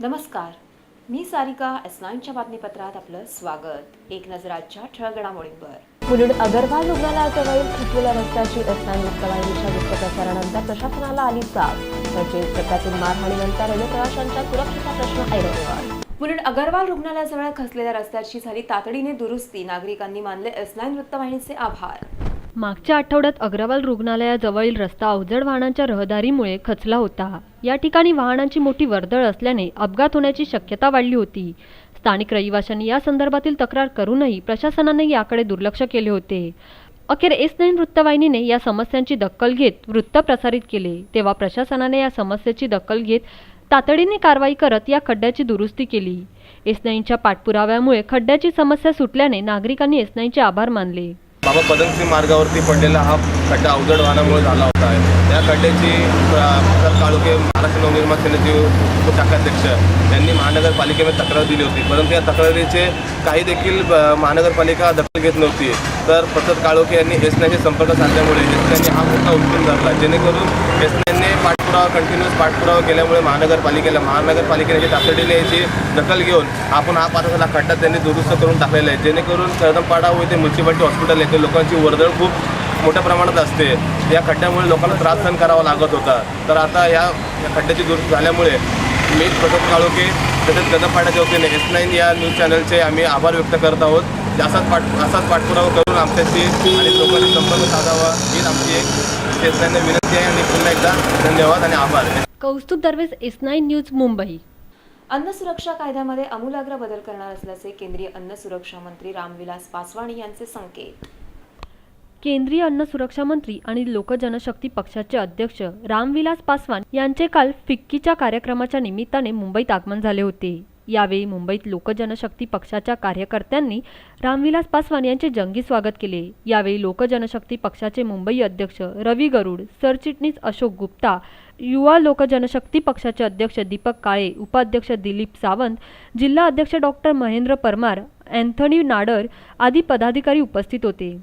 नमस्कार, मी सारिका. S9च्या बातमीपत्रात आपलं स्वागत. एक नजर आजच्या ठळक घडामोडींवर. मुलुंड अगरवाल रुग्णालयाजवळील खचलेल्या रस्त्याची S9 वृत्तवाहिनीच्या वृत्तप्रसारणानंतर प्रशासनाला आली जाग. तसेच रस्त्यातील मारहाणीनंतर रेल्वे प्रवाशांच्या सुरक्षेचा प्रश्न ऐरणीवर. मुलुंड अगरवाल रुग्णालयाजवळ खचलेल्या रस्त्याची झाली तातडीने दुरुस्ती. नागरिकांनी मानले S9 वृत्तवाहिनीचे आभार. मागच्या आठवड्यात अग्रवाल रुग्णालयाजवळील रस्ता अवजड वाहनांच्या रहदारीमुळे खचला होता. या ठिकाणी वाहनांची मोठी वर्दळ असल्याने अपघात होण्याची शक्यता वाढली होती. स्थानिक रहिवाशांनी या संदर्भातील तक्रार करूनही प्रशासनाने याकडे दुर्लक्ष केले होते. अखेर S9 वृत्तवाहिनीने या समस्यांची दखल घेत वृत्त प्रसारित केले. तेव्हा प्रशासनाने या समस्येची दखल घेत तातडीने कारवाई करत या खड्ड्याची दुरुस्ती केली. S9च्या पाठपुराव्यामुळे खड्ड्याची समस्या सुटल्याने नागरिकांनी S9चे आभार मानले. बाबा पदमसिंग मार्गावरती पडलेला हा खड्डा अवजड वाहनामुळे झाला होता. त्या खड्ड्याची प्रसाद काळोखे महाराष्ट्र नवनिर्माण सेनेचे उपशाखाध्यक्ष यांनी महानगरपालिकेमध्ये तक्रार दिली होती, परंतु या तक्रारीचे काही देखील महानगरपालिका दखल घेत नव्हती. तर प्रसाद काळोखे यांनी S9शी संपर्क साधल्यामुळे S9ने हा मोठा उचलून धरला, जेणेकरून S9ने कंटिन्यूअस पाठपुरावा केल्यामुळे महानगरपालिकेने तातडीने याची दखल घेऊन आपण हा पात्राचा खड्डा त्यांनी दुरुस्त करून टाकलेला आहे, जेणेकरून कदमपाडा व इथे म्युन्सिपालिटी हॉस्पिटल येथे लोकांची वर्दळ खूप मोठ्या प्रमाणात असते. या खड्ड्यामुळे लोकांना त्रास सहन करावा लागत होता. तर आता या खड्ड्याची दुरुस्ती झाल्यामुळे मी प्रसाद काळोखे तसेच कदमपाड्याच्या वतीने S9 या न्यूज चॅनलचे आम्ही आभार व्यक्त करत आहोत. असाच पाठपुरावा करून आमच्याशी आणि लोकांनी संपर्क साधावा ही आमची एक S9ने विनंती आहे. आणि पुन्हा एकदा धन्यवाद आणि आभार. Kaustubh Darves, S9 news, Mumbai. अन्न सुरक्षा कायद्यामध्ये आमूलाग्र बदल करणार असल्याचे केंद्रीय अन्न सुरक्षा मंत्री रामविलास पासवान यांचे संकेत. केंद्रीय अन्न सुरक्षा मंत्री आणि लोकजनशक्ती पक्षाचे अध्यक्ष रामविलास पासवान यांचे काल फिक्कीच्या कार्यक्रमाच्या निमित्ताने मुंबईत आगमन झाले होते. यावेळी मुंबईत लोकजनशक्ती पक्षाच्या कार्यकर्त्यांनी रामविलास पासवान यांचे जंगी स्वागत केले. यावेळी लोकजनशक्ती पक्षाचे मुंबई अध्यक्ष रवी गरुड, सरचिटणीस अशोक गुप्ता, युवा लोकजनशक्ती पक्षाचे अध्यक्ष दीपक काळे, उपाध्यक्ष दिलीप सावंत, जिल्हा अध्यक्ष डॉक्टर महेंद्र परमार, अँथनी नाडर आदी पदाधिकारी उपस्थित होते.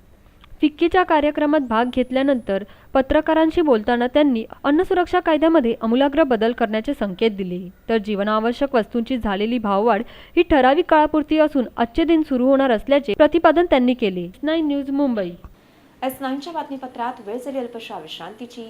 फिक्कीच्या कार्यक्रमात भाग घेतल्यानंतर पत्रकारांशी बोलताना त्यांनी अन्न सुरक्षा कायद्यामध्ये आमूलाग्र बदल करण्याचे संकेत दिले. तर जीवनावश्यक वस्तूंची झालेली भाववाढ ही ठराविक काळापुरती असून आजचे दिन सुरू होणार असल्याचे प्रतिपादन त्यांनी केले. S9 news, Mumbai. S9च्या बातमीपत्रात वेळ झाली अल्पशा विश्रांतीची.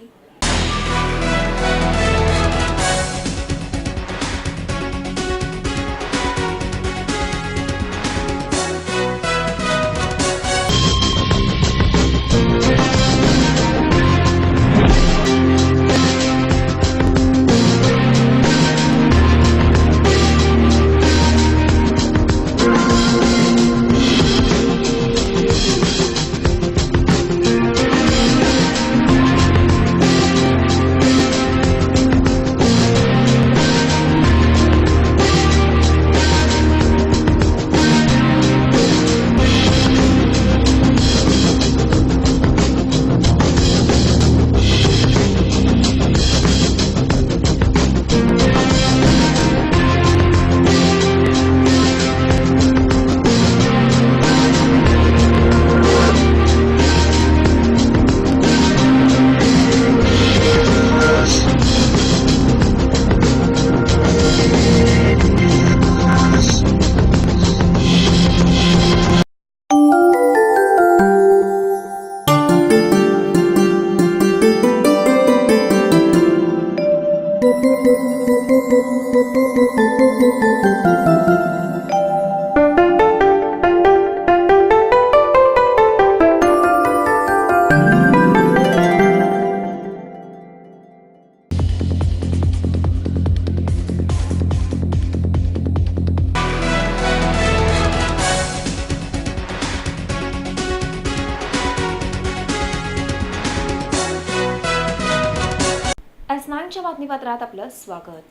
S9च्या बातमीपत्रात आपलं स्वागत.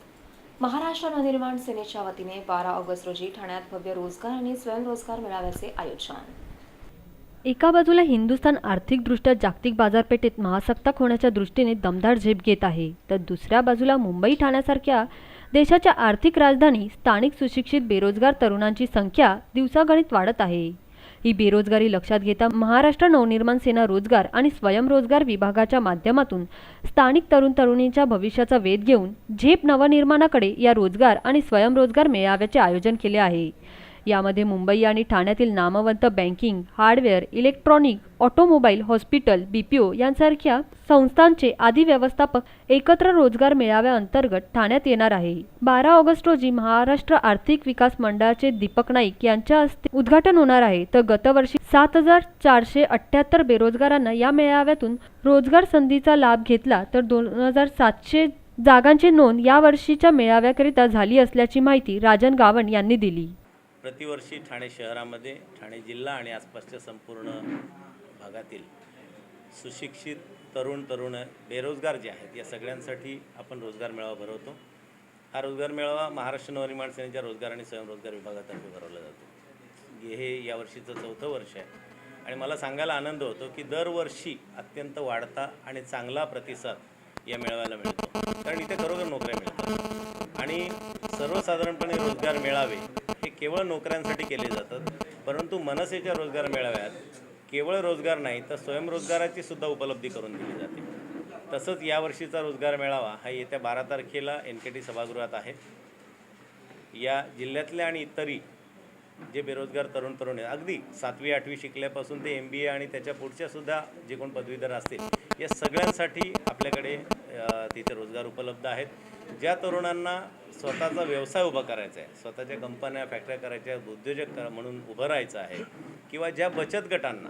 महाराष्ट्र नवनिर्माण सेनेच्या वतीने 12 ऑगस्ट रोजी ठाण्यात भव्य रोजगार आणि स्वयंरोजगार मेळाव्याचे आयोजन. एका बाजूला हिंदुस्थान आर्थिकदृष्ट्या जागतिक बाजारपेठेत महासत्ताक होण्याच्या दृष्टीने दमदार झेप घेत आहे, तर दुसऱ्या बाजूला मुंबई ठाण्यासारख्या देशाच्या आर्थिक राजधानी स्थानिक सुशिक्षित बेरोजगार तरुणांची संख्या दिवसागणिक वाढत आहे. ही बेरोजगारी लक्षात घेता महाराष्ट्र नवनिर्माण सेना रोजगार आणि स्वयंरोजगार विभागाच्या माध्यमातून स्थानिक तरुण तरुणींच्या भविष्याचा वेध घेऊन झेप नवनिर्माणाकडे या रोजगार आणि स्वयंरोजगार मेळाव्याचे आयोजन केले आहे। यामध्ये मुंबई आणि ठाण्यातील नामवंत banking, hardware, electronic, automobile, hospital, BPO यांसारख्या संस्थांचे आदी व्यवस्थापक एकत्र रोजगार मेळाव्याअंतर्गत ठाण्यात येणार आहे। 12 ऑगस्ट रोजी महाराष्ट्र आर्थिक विकास मंडळाचे दीपक नाईक यांच्या हस्ते उद्घाटन होणार आहे। तर गतवर्षी 7478 बेरोजगारांना या मेळाव्यातून रोजगार संधीचा लाभ घेतला, तर 2700 जागांची नोंद या वर्षीच्या मेळाव्याकरिता झाली असल्याची माहिती राजन गावण यांनी दिली। प्रतिवर्षी ठाणे शहरामध्ये, ठाणे जिल्हा आणि आसपासच्या संपूर्ण भागातील सुशिक्षित तरुण बेरोजगार जे आहेत या सगळ्यांसाठी आपण रोजगार मेळावा भरवतो। हा रोजगार मेळावा महाराष्ट्र नवनिर्माण सेनेच्या रोजगार आणि स्वयंरोजगार विभागातर्फे भरवला जातो। हे यावर्षीचं 4थं वर्ष आहे आणि मला सांगायला आनंद होतो की दरवर्षी अत्यंत वाढता आणि चांगला प्रतिसाद या मेळाव्याला मिळतो, कारण इथे खरोखर नोकऱ्या मिळतात। आणि सर्वसाधारणपणे रोजगार मेळावे हे केवळ नोकऱ्यांसाठी केले जातात, परंतु मनसेच्या रोजगार मेळाव्यात केवळ रोजगार नाही तर स्वयंरोजगाराची सुद्धा उपलब्धी करून दिली जाते। तसंच यावर्षीचा रोजगार मेळावा हा येत्या 12 तारखेला NKT सभागृहात आहे। या जिल्ह्यातले आणि इतरही जे बेरोजगार तरुण आहेत, अगदी 7वी 8वी शिकल्यापासून ते MBA आणि त्याच्या पुढच्या सुद्धा जे कोण पदवीधर असतील, या सगळ्यांसाठी आपल्याकडे तिथे रोजगार उपलब्ध आहेत। ज्या तरुणांना स्वतःचा व्यवसाय उभा करायचा आहे, स्वतःच्या कंपन्या फॅक्टऱ्या करायच्या, उद्योजक म्हणून उभं राहायचं आहे, किंवा ज्या बचत गटांना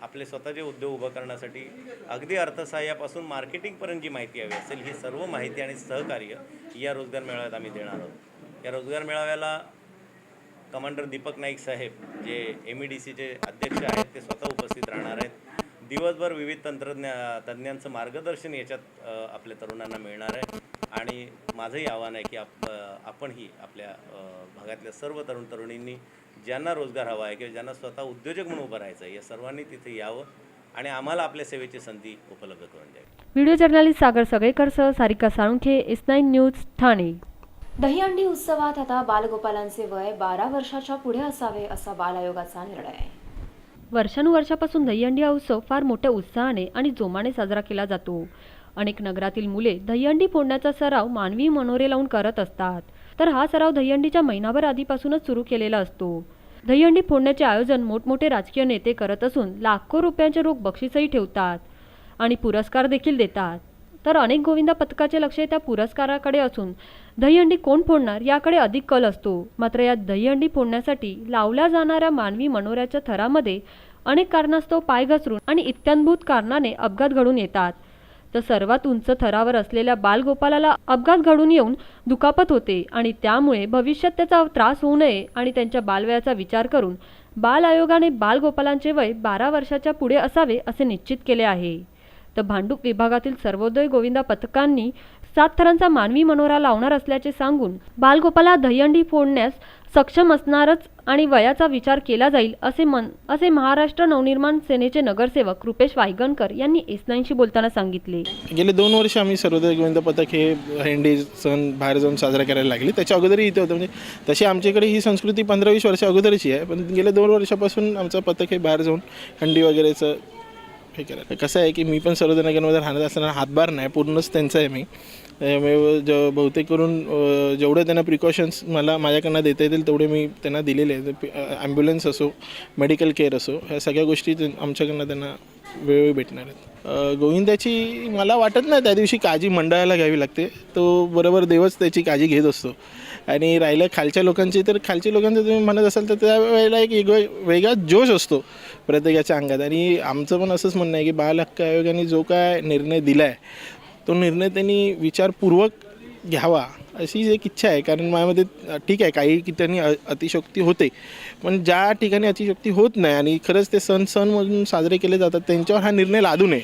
आपले स्वतःचे उद्योग उभं करण्यासाठी अगदी अर्थसहाय्यापासून मार्केटिंगपर्यंत जी माहिती हवी असेल, ही सर्व माहिती आणि सहकार्य या रोजगार मेळाव्यात आम्ही देणार आहोत। या रोजगार मेळाव्याला कमांडर दीपक नाईक साहेब जे MEDCचे अध्यक्ष आहेत ते स्वतः उपस्थित राहणार आहेत। दिवसभर विविध तज्ञांचं मार्गदर्शन याच्यात आपल्या तरुणांना मिळणार आहे आणि माझंही आव्हान आहे की आपणही आपल्या भागातल्या सर्व तरुणींनी ज्यांना रोजगार हवा आहे किंवा ज्यांना स्वतः उद्योजक म्हणून उभं राहायचं आहे, या सर्वांनी तिथे यावं आणि आम्हाला आपल्या सेवेची संधी उपलब्ध करून द्यावी। व्हिडिओ जर्नलिस्ट सागर सगळेकरसह सारिका साळुंखे, S9 न्यूज, ठाणे। दहीहंडी उत्सवात आता बालगोपालांचे वय 12 वर्षाच्या पुढे असावे असा बाल आयोगाचा निर्णय। वर्षानुवर्षापासून दहीहंडी हा उत्सव फार मोठ्या उत्साहाने आणि जोमाने साजरा केला जातो। अनेक नगरातील मुले दहीहंडी फोडण्याचा सराव मानवी मनोरे लावून करत असतात, तर हा सराव दहीहंडीच्या महिनाभर आधीपासूनच सुरू केलेला असतो। दहीहंडी फोडण्याचे आयोजन मोठमोठे राजकीय नेते करत असून लाखो रुपयांचे रोख बक्षीसही ठेवतात आणि पुरस्कार देखील देतात। तर अनेक गोविंदा पथकाचे लक्ष त्या पुरस्काराकडे असून दहीहंडी कोण फोडणार याकडे अधिक कल असतो। मात्र या दहीहंडी फोडण्यासाठी लावल्या जाणाऱ्या मानवी मनोऱ्याच्या थरामध्ये अनेक कारणास्तव पाय घसरून आणि इत्याभूत कारणाने अपघात घडून येतात। तर सर्वात उंच थरावर असलेल्या बालगोपालाला अपघात घडून येऊन दुखापत होते आणि त्यामुळे भविष्यात त्याचा त्रास होऊ नये आणि त्यांच्या बालवयाचा विचार करून बाल आयोगाने बालगोपालांचे वय 12 वर्षाच्या पुढे असावे असे निश्चित केले आहे। तर भांडूप विभागातील सर्वोदय गोविंदा पथकांनी 7 थरांचा मानवी मनोरा लावणार असल्याचे सांगून बालगोपाला दहीहंडी फोडण्यास सक्षम असणारच आणि वयाचा विचार केला जाईल असे महाराष्ट्र नवनिर्माण सेनेचे नगरसेवक रुपेश वायगणकर यांनी S9शी बोलताना सांगितले। गेले 2 वर्ष आम्ही सर्वोदय गोविंद पथक हे हंडी सण बाहेर जाऊन साजरा करायला लागले। त्याच्या अगोदरही इथे होतं, म्हणजे तशी आमच्याकडे ही संस्कृती 15-20 वर्ष अगोदरची आहे, पण गेले 2 वर्षापासून आमचं पथक हे बाहेर जाऊन हंडी वगैरेचं हे करायला। कसं आहे की मी पण सर्वोदय नगरमध्ये राहत असताना हातभार नाही, पूर्णच त्यांचा आहे मी। बहुतेक करून जेवढे त्यांना प्रिकॉशन्स मला माझ्याकडनं देता येतील तेवढे मी त्यांना दिलेले आहेत। ॲम्ब्युलन्स असो, मेडिकल केअर असो, ह्या सगळ्या गोष्टी आमच्याकडनं त्यांना वेळोवेळी भेटणार आहेत। गोविंदाची मला वाटत नाही त्या दिवशी काळजी मंडळाला घ्यावी लागते, तो बरोबर देवच त्याची काळजी घेत असतो। आणि राहिलं खालच्या लोकांची, तर खालच्या लोकांचं तुम्ही म्हणत असाल तर त्यावेळेला एक वेगळा जोश असतो प्रत्येकाच्या अंगात। आणि आमचं पण असंच म्हणणं आहे की बाल हक्क आयोगाने जो काय निर्णय दिला आहे तो निर्णय त्यांनी विचारपूर्वक घ्यावा अशी एक इच्छा आहे। कारण माझ्यामध्ये ठीक आहे काही ठिकाणी अतिशयोक्ती होते, पण ज्या ठिकाणी अतिशयोक्ती होत नाही आणि खरंच ते सण म्हणून साजरे केले जातात त्यांच्यावर हा निर्णय लादू नये,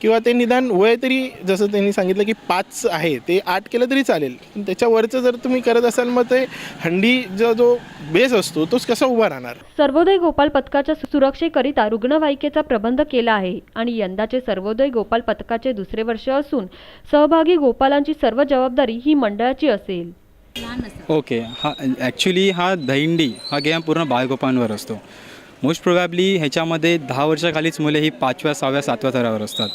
किंवा ते निदान वय तरी जसं त्यांनी सांगितलं की 5 आहे ते 8 केलं तरी चालेल, पण त्याच्यावरचं जर तुम्ही करत असाल मग ते हंडीचा जो बेस असतो तोच कसा उभा राहणार। सर्वोदय गोपाल पथकाच्या सुरक्षेकरिता रुग्णवाहिकेचा प्रबंध केला आहे आणि यंदाचे सर्वोदय गोपाल पथकाचे 2रे वर्ष असून सहभागी गोपालांची सर्व जबाबदारी ही मंडळाची असेल। ओके, ॲक्च्युली हा दहीहंडी हा गेम पूर्ण बालगोपांवर असतो। मोस्ट प्रोबॅबली ह्याच्यामध्ये 10 वर्षाखालीच मुले ही 5व्या 6व्या 7व्या थरावर असतात.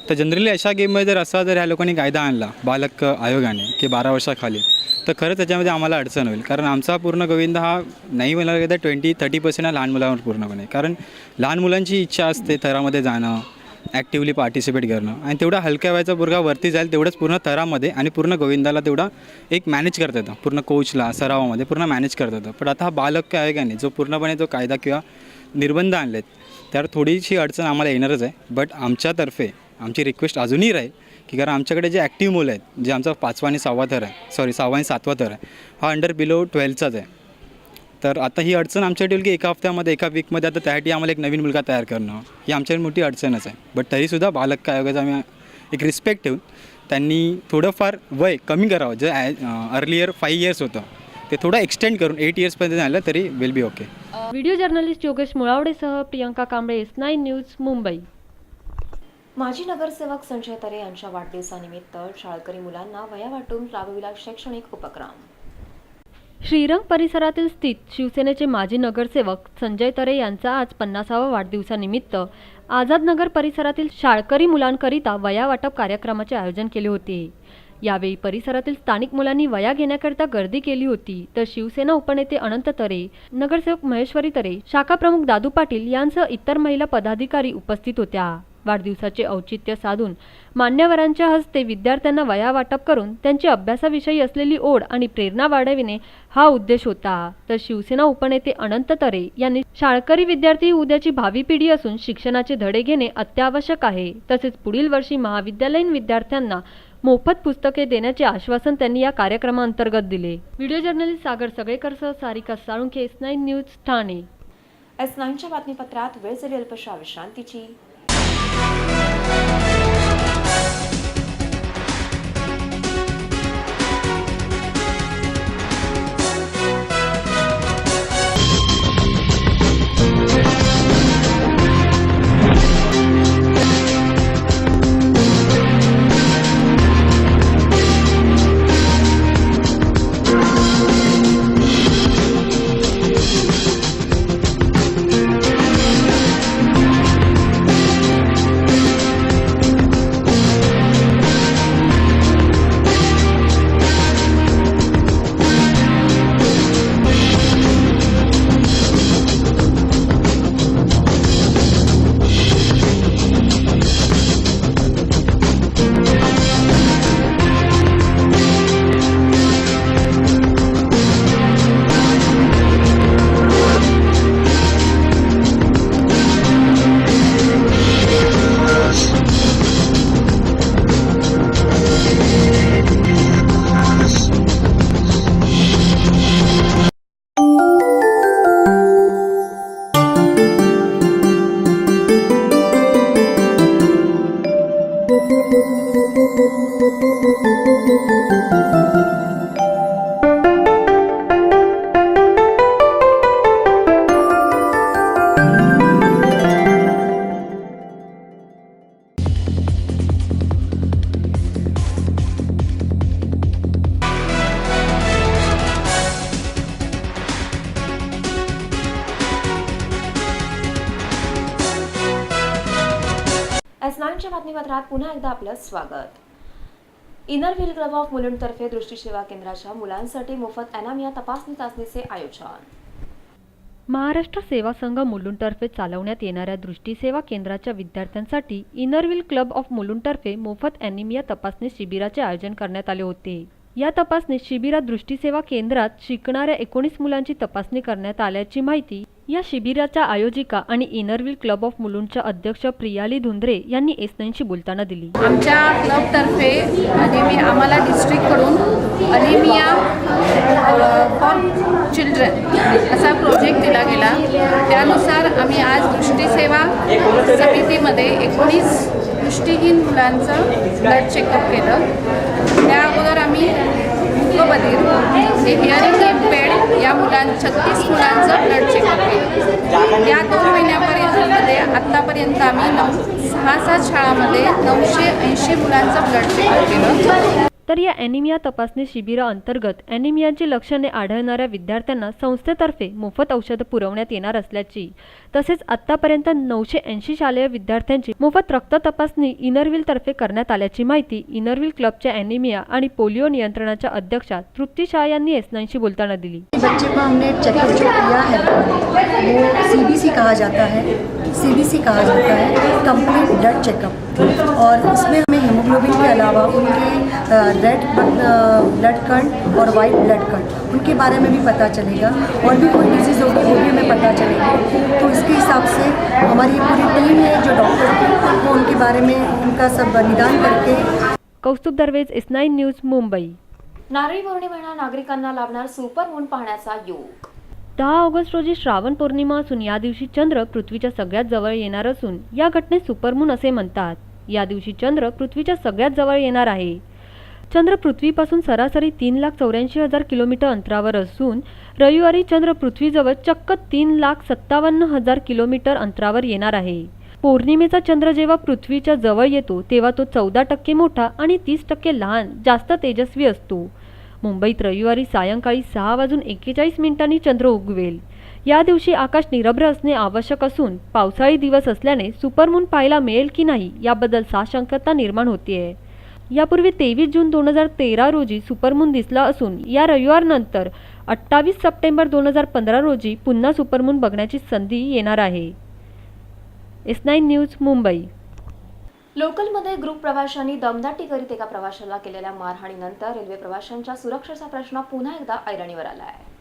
तर जनरली अशा गेममध्ये जर ह्या लोकांनी कायदा आणला बालक आयोगाने की 12 वर्षाखाली, तर खरंच त्याच्यामध्ये आम्हाला अडचण होईल. कारण आमचा पूर्ण गोविंदा हा नाही मला गेलं 20-30% हा लहान मुलांवर पूर्णपणे. कारण लहान मुलांची इच्छा असते थरामध्ये जाणं, ॲक्टिव्हली पार्टिसिपेट करणं, आणि तेवढा हलक्या वयाचा पोरगा वरती जाईल तेवढंच पूर्ण थरामध्ये आणि पूर्ण गोविंदाला तेवढा एक मॅनेज करता येतं, पूर्ण कोचला सरावामध्ये पूर्ण मॅनेज करता येतं. पण आता हा बालक आयोगाने जो पूर्णपणे जो कायदा किंवा निर्बंध आणलेत त्यावर थोडीशी अडचण आम्हाला येणारच आहे. बट आमच्यातर्फे आमची रिक्वेस्ट अजूनही राहील की कारण आमच्याकडे जे ॲक्टिव्ह मुलं आहेत, जे आमचा 5वा आणि 6वा थर आहे, 6वा आणि 7वा थर आहे, हा अंडर बिलो 12चाच आहे. तर आता ही अडचण आमच्यासाठी होईल की एका हफ्त्यामध्ये एका वीकमध्ये आता त्यासाठी आम्हाला एक नवीन मुलगा तयार करणं ही आमच्यासाठी मोठी अडचणच आहे. बट तरीसुद्धा बालक आयोगाचा आम्ही एक रिस्पेक्ट ठेवून त्यांनी थोडंफार वय कमी करावं. जे अर्लियर 5 इयर्स होतं ते थोडं एक्सटेंड करून 8 इयर्सपर्यंत झालं तरी will be okay. Video journalist Yogesh मुळावडेसह प्रियंका कांबळे, S9 न्यूज, मुंबई. माजी नगरसेवक संजय तरे यांच्या वाढदिवसानिमित्त शाळकरी मुलांना वह्या वाटून राबविला शैक्षणिक उपक्रम. श्रीरंग परिसरातील स्थित शिवसेनेचे माजी नगरसेवक संजय तरे यांचा आज 50वा वाढदिवसानिमित्त आझादनगर परिसरातील शाळकरी मुलांकरिता वह्या वाटप कार्यक्रमाचे आयोजन केले होते. यावेळी परिसरातील स्थानिक मुलांनी वह्या घेण्याकरिता गर्दी केली होती. तर शिवसेना उपनेते अनंत तरे, नगरसेवक महेश्वरी तरे, शाखा प्रमुख दादू पाटील यांसह इतर महिला पदाधिकारी उपस्थित होत्या. वाढदिवसाचे औचित्य साधून मान्यवरांच्या हस्ते विद्यार्थ्यांना वह्या वाटप करून त्यांची अभ्यासाविषयी असलेली ओढ आणि प्रेरणा वाढविणे हा उद्देश होता. तर शिवसेना उपनेते अनंत तरे यांनी शाळकरी विद्यार्थी उद्याची भावी पिढी असून शिक्षणाचे धडे घेणे अत्यावश्यक आहे. तसेच पुढील वर्षी महाविद्यालयीन विद्यार्थ्यांना मोफत पुस्तके देण्याचे आश्वासन त्यांनी या कार्यक्रमाअंतर्गत दिले. व्हिडिओ जर्नलिस्ट सागर सगळेकरसह सारिका साळुंखे, S9 न्यूज, ठाणे. S9च्या बातमीपत्रात वेळ झाली अल्पशा विश्रांतीची. S9च्या बातमीपत्रात पुन्हा एकदा आपलं स्वागत. इनर व्हील क्लब ऑफ मुलुंडतर्फे दृष्टी सेवा केंद्राच्या मुलांसाठी मोफत ॲनामिया तपासणी चाचणीचे आयोजन. महाराष्ट्र सेवा संघ मुलुंडतर्फे चालवण्यात येणाऱ्या दृष्टी सेवा केंद्राच्या विद्यार्थ्यांसाठी इनर व्हील क्लब ऑफ मुलुंडतर्फे मोफत ॲनिमिया तपासणी शिबिराचे आयोजन करण्यात आले होते. या तपासणी शिबिरात दृष्टी सेवा केंद्रात शिकणाऱ्या 19 मुलांची तपासणी करण्यात आल्याची माहिती या शिबिराच्या आयोजिका आणि इनर व्हील क्लब ऑफ मुलुंडच्या अध्यक्ष प्रियाली धुंद्रे यांनी S9शी बोलताना दिली. आमच्या क्लबतर्फे आम्हाला डिस्ट्रिक्टकडून अनिमिया फॉर चिल्ड्रन असा प्रोजेक्ट दिला गेला. त्यानुसार आम्ही आज दृष्टी सेवा समितीमध्ये 19 दृष्टिहीन मुलांचं ब्लड चेकअप केलं. त्या अगोदर आम्ही मूकबधीर हे हिअरिंग इम्पेर्ड या 36 मुलांचं ब्लड चेकअप केलं. या 2 महिन्यापर्यंतमध्ये आत्तापर्यंत आम्ही 6 शाळांमध्ये 980 मुलांचं ब्लड चेकअप केलं. तर या ॲनिमिया तपासणी शिबिराअंतर्गत ॲनिमियाची लक्षणे आढळणाऱ्या विद्यार्थ्यांना संस्थेतर्फे मोफत औषधं पुरवण्यात येणार असल्याची तसेच आत्तापर्यंत 980 शालेय विद्यार्थ्यांची मोफत रक्त तपासणी इनरव्हीलतर्फे करण्यात आल्याची माहिती इनरव्हील क्लबच्या ॲनिमिया आणि पोलिओ नियंत्रणाच्या अध्यक्षा तृप्ती शाह यांनी S9शी बोलताना दिली। बच्चे को हमने चेकअप जो किया है वो CBC कहा जाता है, CBC कहा जाता है, कंप्लीट ब्लड चेकअप, और इसमें हमें हीमोग्लोबिन के अलावा उनके रेड ब्लड कण और वाइट ब्लड कण उनके बारे में भी पता चलेगा, और भी कोई डिजीज़ होगी वो भी हमें पता चलेगी। तो इसके हिसाब से हमारी पूरी टीम है जो डॉक्टर की, वो उनके बारे में उनका सब निदान करके। Kaustubh Darvez, S9 news, Mumbai. नारळी पौर्णिमेला नागरिकांना लाभणार सुपरमून पाहण्याचा योग। 10 ऑगस्ट रोजी श्रावण पौर्णिमा असून या दिवशी चंद्र पृथ्वीच्या सगळ्यात जवळ येणार असून या घटनेस सुपरमून असे म्हणतात। या दिवशी चंद्र पृथ्वीच्या सगळ्यात जवळ येणार आहे। चंद्र पृथ्वीपासून सरासरी 3,84,000 किलोमीटर अंतरावर असून रविवारी चंद्र पृथ्वीजवळ चक्क 3,57,000 किलोमीटर अंतरावर येणार आहे। पौर्णिमेचा चंद्र जेव्हा पृथ्वीच्या जवळ येतो तेव्हा तो 14% मोठा आणि 30% लहान जास्त तेजस्वी असतो। मुंबईत रविवारी सायंकाळी 6:41 चंद्र उगवेल। या दिवशी आकाश निरभ्र असणे आवश्यक असून पावसाळी दिवस असल्याने सुपरमून पाहायला मिळेल की नाही याबद्दल साशंकता निर्माण होतीये। यापूर्वी 23 जून 2013 रोजी सुपरमून दिसला असून या रविवारनंतर 28 सप्टेंबर 2015 रोजी पुन्हा सुपरमून बघण्याची संधी येणार आहे। S9 news, Mumbai. लोकलमध्ये ग्रुप प्रवाशांनी दमदाटी करीत एका प्रवाशाला केलेल्या मारहाणीनंतर रेल्वे प्रवाशांच्या सुरक्षेचा प्रश्न पुन्हा एकदा ऐरणीवर आला आहे।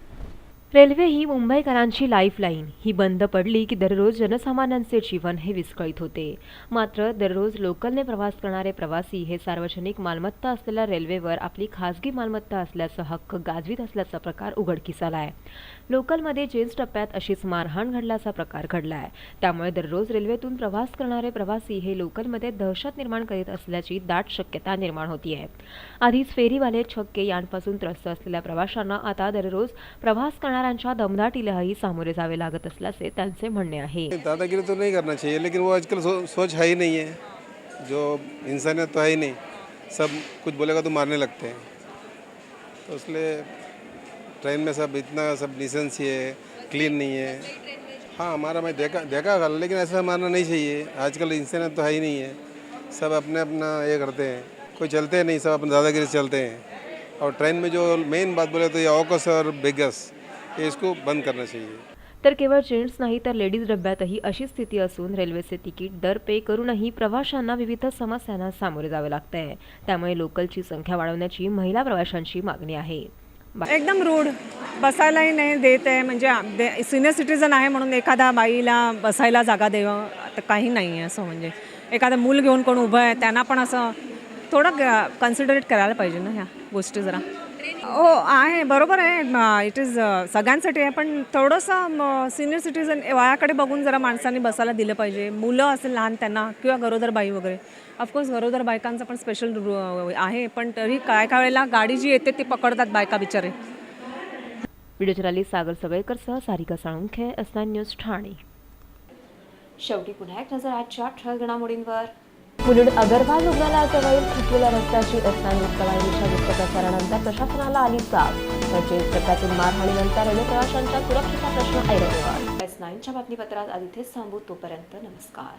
रेल्वे ही मुंबईकरांची लाईफलाईन ही बंद पडली की दररोज जनसामान्यांचे जीवन हे विस्कळीत होते। मात्र दररोज लोकलने प्रवास करणारे प्रवासी हे सार्वजनिक मालमत्ता असलेल्या रेल्वेवर आपली खासगी मालमत्ता असल्याचा हक्क गाजवीत असल्याचा प्रकार उघडकीस आलाय। लोकलमध्ये जेन्स टप्प्यात अशीच मारहाण घडल्याचा प्रकार घडलाय। त्यामुळे दररोज रेल्वेतून प्रवास करणारे प्रवासी हे लोकलमध्ये दहशत निर्माण करीत असल्याची दाट शक्यता निर्माण होतीये। आधीच फेरीवाले, छक्के यांपासून त्रस्त असलेल्या प्रवाशांना आता दररोज प्रवास करणाऱ्यांच्या दमदाटीलाही सामोरे जावे लागत असल्याचे त्यांचे म्हणणे आहे। दादागिरी तो नहीं करना चाहिए, लेकिन वो आजकल सोच है ही नहीं है, जो इंसानियत तो है ही नहीं, सब कुछ बोलेगा तो मारने लगते हैं। तो इसलिए ट्रेन में सब इतना सब डिसेंसी है, क्लीन नहीं है। हाँ, हमारा मैं देखा गल, लेकिन ऐसा मारना नहीं चाहिए। आजकल इंसानियत तो है ही नहीं है, सब अपने अपना ये करते हैं, कोई चलते नहीं, सब अपने दादागिरी से चलते हैं। और ट्रेन में जो मेन बात बोले तो ये ऑकस और बेगस, ये इसको बंद करना चाहिए। तर केवळ जेंट्स नाही तर लेडीज डब्यातही अशी स्थिती असून रेल्वेचे तिकीट दर पे करूनही प्रवाशांना विविध समस्यांना सामोरे जावे लागते। त्यामुळे लोकलची संख्या वाढवण्याची महिला प्रवाशांची मागणी आहे। एकदम रूढ, बसायलाही नाही देत आहे। म्हणजे सिनियर सिटीजन आहे म्हणून एखाद्या बाईला बसायला जागा द्यावं तर काही नाही आहे असं। म्हणजे एखादं मूल घेऊन कोण उभं आहे त्यांना पण असं थोडं कन्सिडरेट करायला पाहिजे ना ह्या गोष्टी जरा। हो आहे, बरोबर आहे, इट इज सगळ्यांसाठी आहे, पण थोडंसं सिनियर सिटीजन वयाकडे बघून जरा माणसांनी बसायला दिलं पाहिजे। मुलं असेल लहान त्यांना किंवा गरोदर बाई वगैरे, ऑफकोर्स गरोदर बायकांचं पण स्पेशल आहे, पण तरी काय काय वेळेला गाडी जी येते ती पकडतात बायका बिचारे। व्हिडिओ जर्नलिस्ट सागर सगळेकरसह सारिका साळुंखे, S9 न्यूज, ठाणे। शेवटी पुन्हा एक नजर आजच्या ठळक घडामोडींवर। मुलुंड अगरवाल रुग्णालयाजवळील खचलेल्या रस्त्याची S9 न्यूज कलाईच्या वृत्तप्रसारणानंतर प्रशासनाला आली जाग। त्याचे टप्प्यातून मारहाणीनंतर रेल्वे प्रवाशांच्या सुरक्षेचा प्रश्न ऐरणीवर। S9च्या बातमीपत्रात आधी इथेच थांबू, तोपर्यंत नमस्कार।